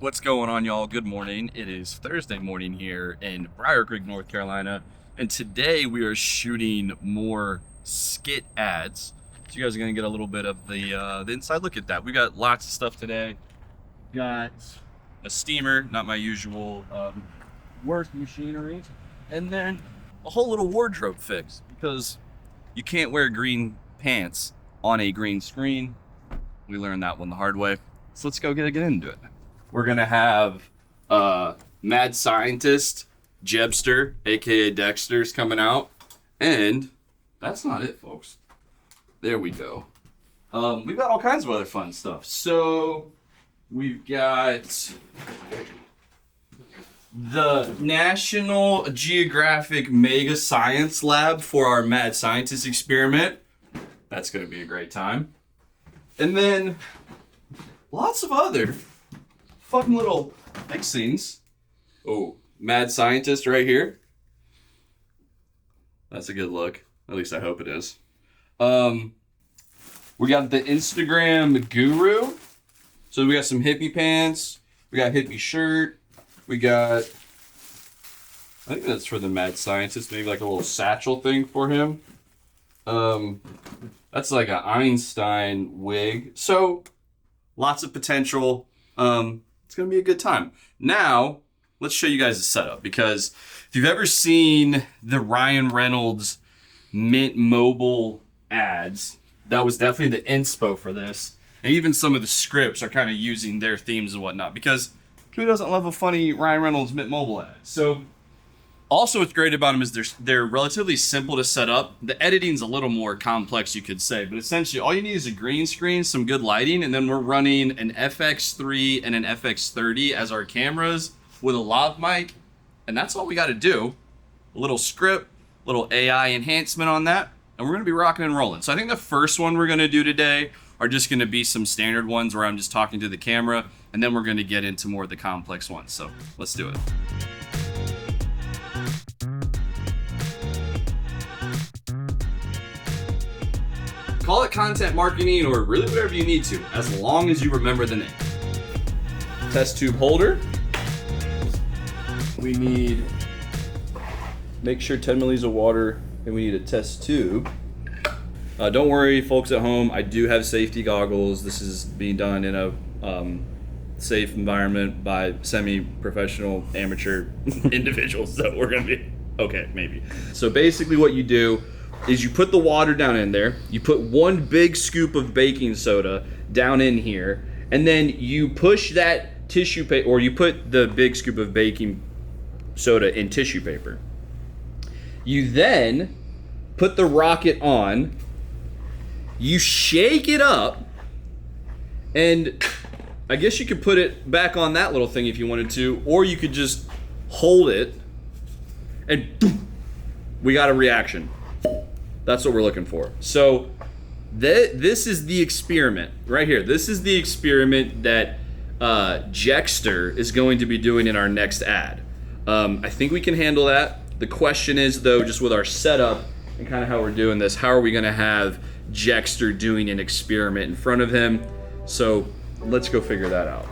What's going on, y'all? Good morning. It is Thursday morning here in Briar Creek, North Carolina, and today we are shooting more skit ads. So you guys are gonna get a little bit of the inside look at that. We got lots of stuff today. Got a steamer, not my usual work machinery, and then a whole little wardrobe fix because you can't wear green pants on a green screen. We learned that one the hard way. So let's go get into it. We're gonna have mad scientist Jexter, aka Dexter's coming out, and that's not it, folks. There we go. We've got all kinds of other fun stuff. So we've got the National Geographic Mega Science Lab for our mad scientist experiment. That's gonna be a great time. And then lots of other fun little fixings. Oh, mad scientist right here. That's a good look. At least I hope it is. We got the Instagram guru. So we got some hippie pants. We got hippie shirt. We got, I think that's for the mad scientist. Maybe like a little satchel thing for him. That's like an Einstein wig. So lots of potential. It's gonna be a good time. Now, let's show you guys the setup, because if you've ever seen the Ryan Reynolds Mint Mobile ads, that was definitely the inspo for this. And even some of the scripts are kind of using their themes and whatnot, because who doesn't love a funny Ryan Reynolds Mint Mobile ad? So also what's great about them is they're relatively simple to set up. The editing's a little more complex, you could say, but essentially all you need is a green screen, some good lighting, and then we're running an FX3 and an FX30 as our cameras with a lav mic, and that's all we got to do. A little script, little AI enhancement on that, and we're going to be rocking and rolling. So I think the first one we're going to do today are just going to be some standard ones where I'm just talking to the camera, and then we're going to get into more of the complex ones. So let's do it. Call it content marketing or really whatever you need to, as long as you remember the name. Test tube holder. We need, make sure 10 milliliters of water, and we need a test tube. Don't worry, folks at home, I do have safety goggles. This is being done in a safe environment by semi-professional amateur individuals, so we're gonna be okay, maybe. So basically what you do is you put the water down in there, you put one big scoop of baking soda down in here, and then you push that tissue paper, or you put the big scoop of baking soda in tissue paper. You then put the rocket on, you shake it up, and I guess you could put it back on that little thing if you wanted to, or you could just hold it, and boom, we got a reaction. That's what we're looking for. So this is the experiment right here. This is the experiment that Jexter is going to be doing in our next ad. I think we can handle that. The question is, though, just with our setup and kind of how we're doing this, how are we going to have Jexter doing an experiment in front of him? So let's go figure that out.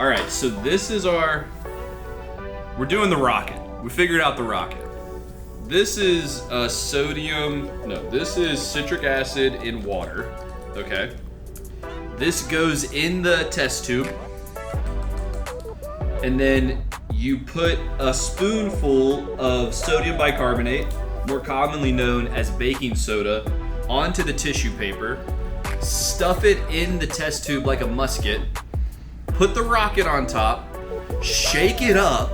All right, so this is we're doing the rocket. We figured out the rocket. This is this is citric acid in water, okay? This goes in the test tube, and then you put a spoonful of sodium bicarbonate, more commonly known as baking soda, onto the tissue paper, stuff it in the test tube like a musket, put the rocket on top, shake it up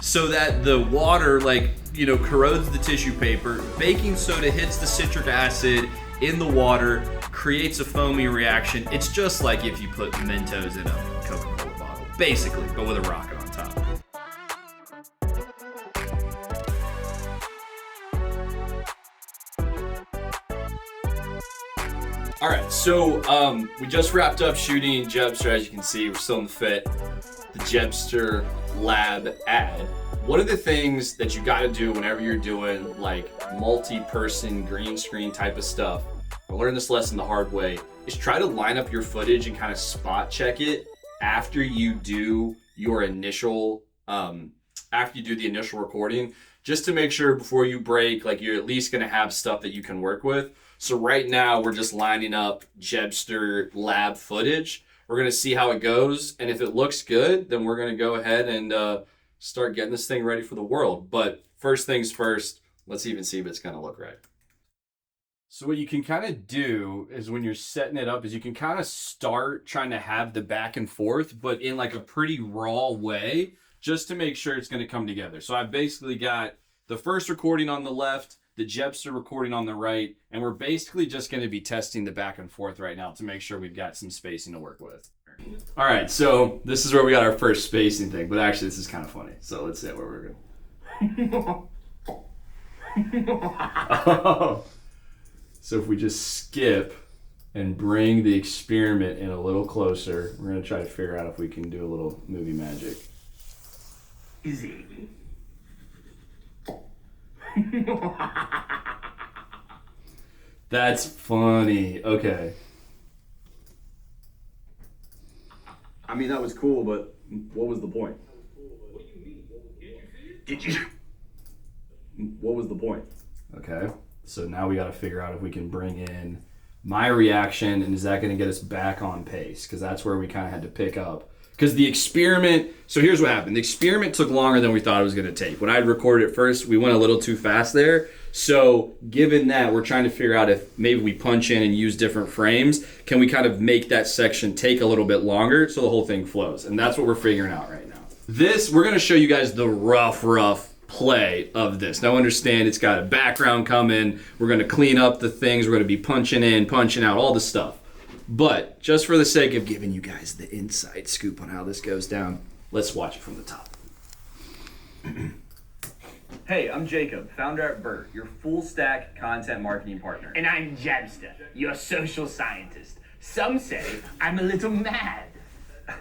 so that the water corrodes the tissue paper. Baking soda hits the citric acid in the water, creates a foamy reaction. It's just like if you put Mentos in a Coca-Cola bottle, basically, but with a rocket on top. All right, so we just wrapped up shooting Jexter. As you can see, we're still in the fit. The Jexter lab ad. One of the things that you got to do whenever you're doing like multi-person green screen type of stuff I learned this lesson the hard way, is try to line up your footage and kind of spot check it after you do your initial, after you do the initial recording, just to make sure before you break, like you're at least gonna have stuff that you can work with. So right now we're just lining up Jexter lab footage. We're gonna see how it goes, and if it looks good, then we're gonna go ahead and start getting this thing ready for the world. But first things first, let's even see if it's gonna look right. So what you can kind of do is when you're setting it up is you can kind of start trying to have the back and forth, but in like a pretty raw way, just to make sure it's going to come together. So I've basically got the first recording on the left, the Jexter recording on the right, and we're basically just going to be testing the back and forth right now to make sure we've got some spacing to work with. All right, so this is where we got our first spacing thing, but actually this is kind of funny. So let's see where we're going. Oh. So if we just skip and bring the experiment in a little closer, we're going to try to figure out if we can do a little movie magic. Easy. That's funny. Okay. I mean, that was cool, but what was the point? What do you mean? Did you? What was the point? Okay. So now we got to figure out if we can bring in my reaction, and is that going to get us back on pace? Because that's where we kind of had to pick up. Because the experiment, so here's what happened. The experiment took longer than we thought it was going to take. When I recorded it first, we went a little too fast there. So given that, we're trying to figure out if maybe we punch in and use different frames, can we kind of make that section take a little bit longer so the whole thing flows? And that's what we're figuring out right now. This, we're going to show you guys the rough play of this. Now understand it's got a background coming. We're going to clean up the things. We're going to be punching in, punching out, all the stuff. But just for the sake of giving you guys the inside scoop on how this goes down, let's watch it from the top. Hey, I'm Jacob, founder at Burt, your full stack content marketing partner. And I'm Jexter, your social scientist. Some say I'm a little mad.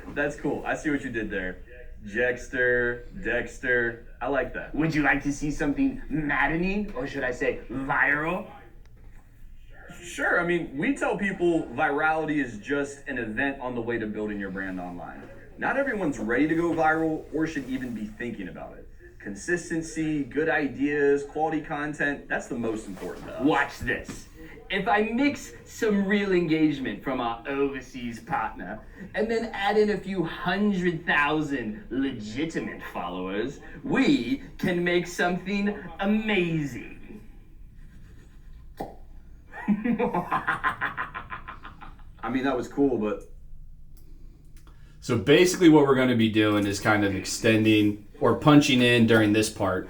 That's cool. I see what you did there. Jexter, Dexter, I like that. Would you like to see something maddening, or should I say viral? Sure, I mean, we tell people virality is just an event on the way to building your brand online. Not everyone's ready to go viral or should even be thinking about it. Consistency, good ideas, quality content, that's the most important to us. Watch this. If I mix some real engagement from our overseas partner and then add in a few 100,000 legitimate followers, we can make something amazing. I mean, that was cool, but... So basically what we're going to be doing is kind of extending or punching in during this part.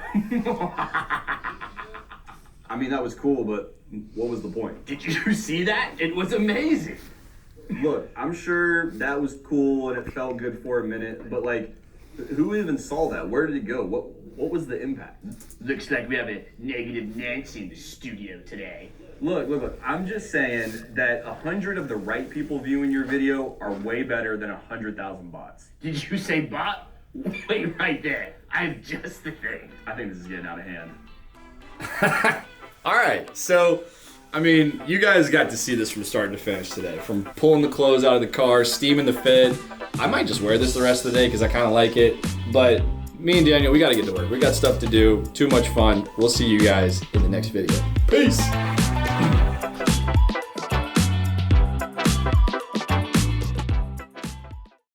I mean, that was cool, but what was the point? Did you see that? It was amazing. Look, I'm sure that was cool and it felt good for a minute, but like, who even saw that? Where did it go? What was the impact? Looks like we have a negative Nancy in the studio today. Look, I'm just saying that 100 of the right people viewing your video are way better than 100,000 bots. Did you say bot? Wait right there. I have just the thing. I think this is getting out of hand. All right, so, I mean, you guys got to see this from start to finish today. From pulling the clothes out of the car, steaming the fed. I might just wear this the rest of the day because I kind of like it. But me and Daniel, we got to get to work. We got stuff to do. Too much fun. We'll see you guys in the next video. Peace.